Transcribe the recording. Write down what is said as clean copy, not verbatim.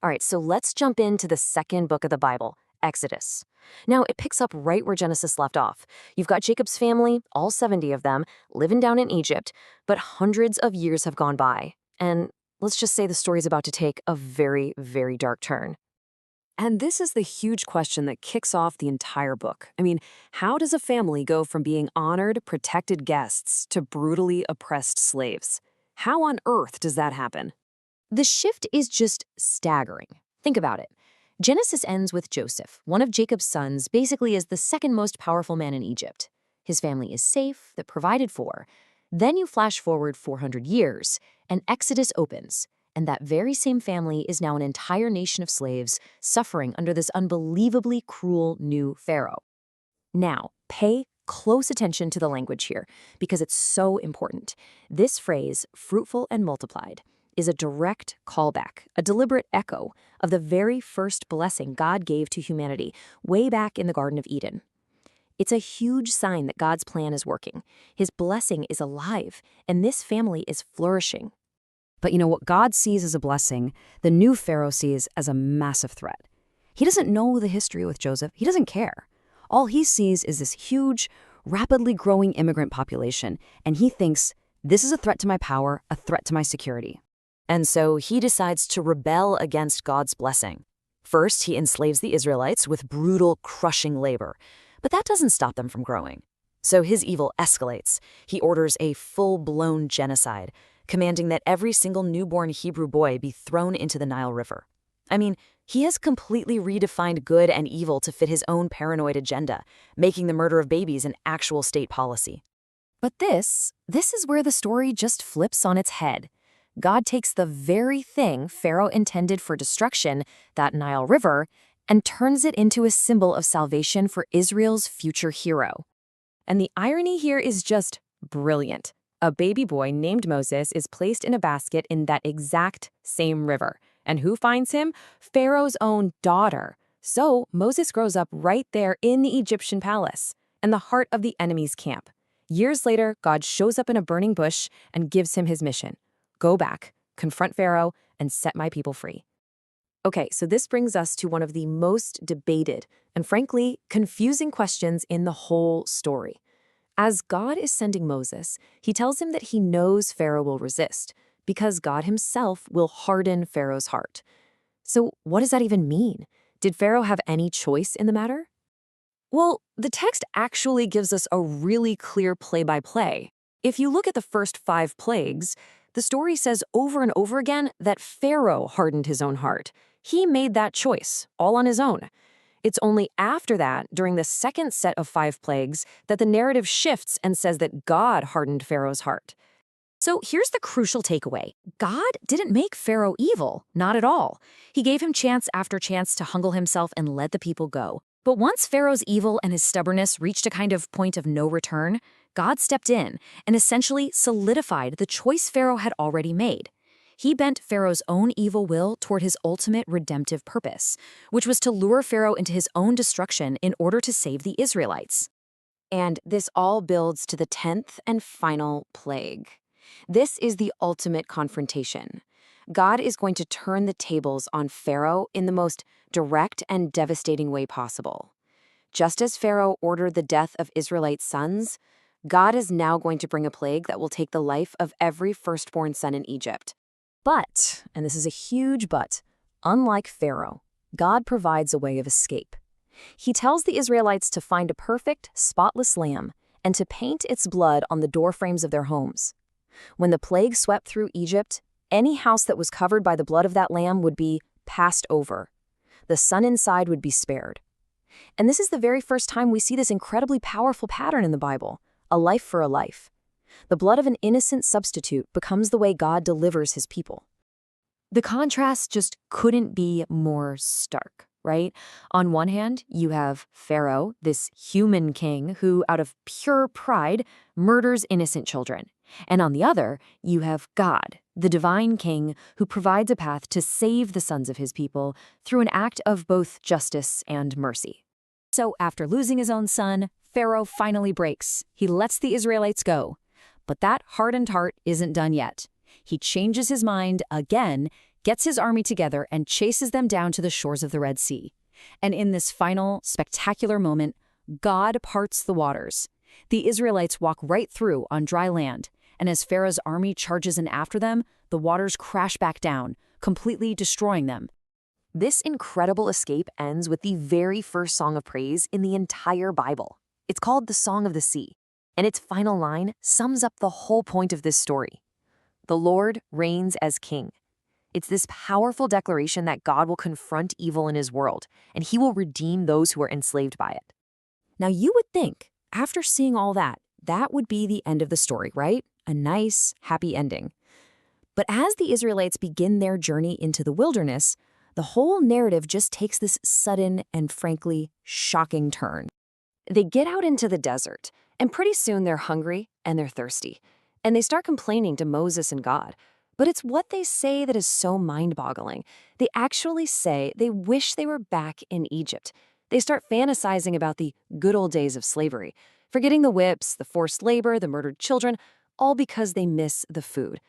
All right, so let's jump into the second book of the Bible, Exodus. Now, it picks up right where Genesis left off. You've got Jacob's family, all 70 of them, living down in Egypt, but hundreds of years have gone by. And let's just say the story's about to take a very, very dark turn. And this is the huge question that kicks off the entire book. I mean, how does a family go from being honored, protected guests to brutally oppressed slaves? How on earth does that happen? The shift is just staggering. Think about it. Genesis ends with Joseph, one of Jacob's sons, basically as the second most powerful man in Egypt. His family is safe, they're provided for. Then you flash forward 400 years, and Exodus opens. And that very same family is now an entire nation of slaves suffering under this unbelievably cruel new pharaoh. Now, pay close attention to the language here, because it's so important. This phrase, fruitful and multiplied, is a direct callback, a deliberate echo of the very first blessing God gave to humanity way back in the Garden of Eden. It's a huge sign that God's plan is working. His blessing is alive, and this family is flourishing. But you know what God sees as a blessing, the new Pharaoh sees as a massive threat. He doesn't know the history with Joseph. He doesn't care. All he sees is this huge, rapidly growing immigrant population, and he thinks, this is a threat to my power, a threat to my security. And so he decides to rebel against God's blessing. First, he enslaves the Israelites with brutal, crushing labor. But that doesn't stop them from growing. So his evil escalates. He orders a full-blown genocide, commanding that every single newborn Hebrew boy be thrown into the Nile River. I mean, he has completely redefined good and evil to fit his own paranoid agenda, making the murder of babies an actual state policy. But this is where the story just flips on its head. God takes the very thing Pharaoh intended for destruction, that Nile River, and turns it into a symbol of salvation for Israel's future hero. And the irony here is just brilliant. A baby boy named Moses is placed in a basket in that exact same river. And who finds him? Pharaoh's own daughter. So Moses grows up right there in the Egyptian palace, in the heart of the enemy's camp. Years later, God shows up in a burning bush and gives him his mission. Go back, confront Pharaoh, and set my people free. Okay, so this brings us to one of the most debated and frankly confusing questions in the whole story. As God is sending Moses, he tells him that he knows Pharaoh will resist because God himself will harden Pharaoh's heart. So what does that even mean? Did Pharaoh have any choice in the matter? Well, the text actually gives us a really clear play-by-play. If you look at the first 5 plagues, the story says over and over again that Pharaoh hardened his own heart. He made that choice, all on his own. It's only after that, during the second set of 5 plagues, that the narrative shifts and says that God hardened Pharaoh's heart. So here's the crucial takeaway. God didn't make Pharaoh evil, not at all. He gave him chance after chance to humble himself and let the people go. But once Pharaoh's evil and his stubbornness reached a kind of point of no return, God stepped in and essentially solidified the choice Pharaoh had already made. He bent Pharaoh's own evil will toward his ultimate redemptive purpose, which was to lure Pharaoh into his own destruction in order to save the Israelites. And this all builds to the 10th and final plague. This is the ultimate confrontation. God is going to turn the tables on Pharaoh in the most direct and devastating way possible. Just as Pharaoh ordered the death of Israelite sons, God is now going to bring a plague that will take the life of every firstborn son in Egypt. But, and this is a huge but, unlike Pharaoh, God provides a way of escape. He tells the Israelites to find a perfect, spotless lamb and to paint its blood on the doorframes of their homes. When the plague swept through Egypt, any house that was covered by the blood of that lamb would be passed over. The son inside would be spared. And this is the very first time we see this incredibly powerful pattern in the Bible, a life for a life. The blood of an innocent substitute becomes the way God delivers his people. The contrast just couldn't be more stark, right? On one hand, you have Pharaoh, this human king who, out of pure pride, murders innocent children. And on the other, you have God, the divine king who provides a path to save the sons of his people through an act of both justice and mercy. So after losing his own son, Pharaoh finally breaks. He lets the Israelites go. But that hardened heart isn't done yet. He changes his mind again, gets his army together, and chases them down to the shores of the Red Sea. And in this final, spectacular moment, God parts the waters. The Israelites walk right through on dry land, and as Pharaoh's army charges in after them, the waters crash back down, completely destroying them. This incredible escape ends with the very first song of praise in the entire Bible. It's called the Song of the Sea, and its final line sums up the whole point of this story. The Lord reigns as king. It's this powerful declaration that God will confront evil in his world, and he will redeem those who are enslaved by it. Now, you would think, after seeing all that, that would be the end of the story, right? A nice, happy ending. But as the Israelites begin their journey into the wilderness, the whole narrative just takes this sudden and frankly shocking turn. They get out into the desert, and pretty soon they're hungry and they're thirsty, and they start complaining to Moses and God. But it's what they say that is so mind-boggling. They actually say they wish they were back in Egypt. They start fantasizing about the good old days of slavery, forgetting the whips, the forced labor, the murdered children, all because they miss the food,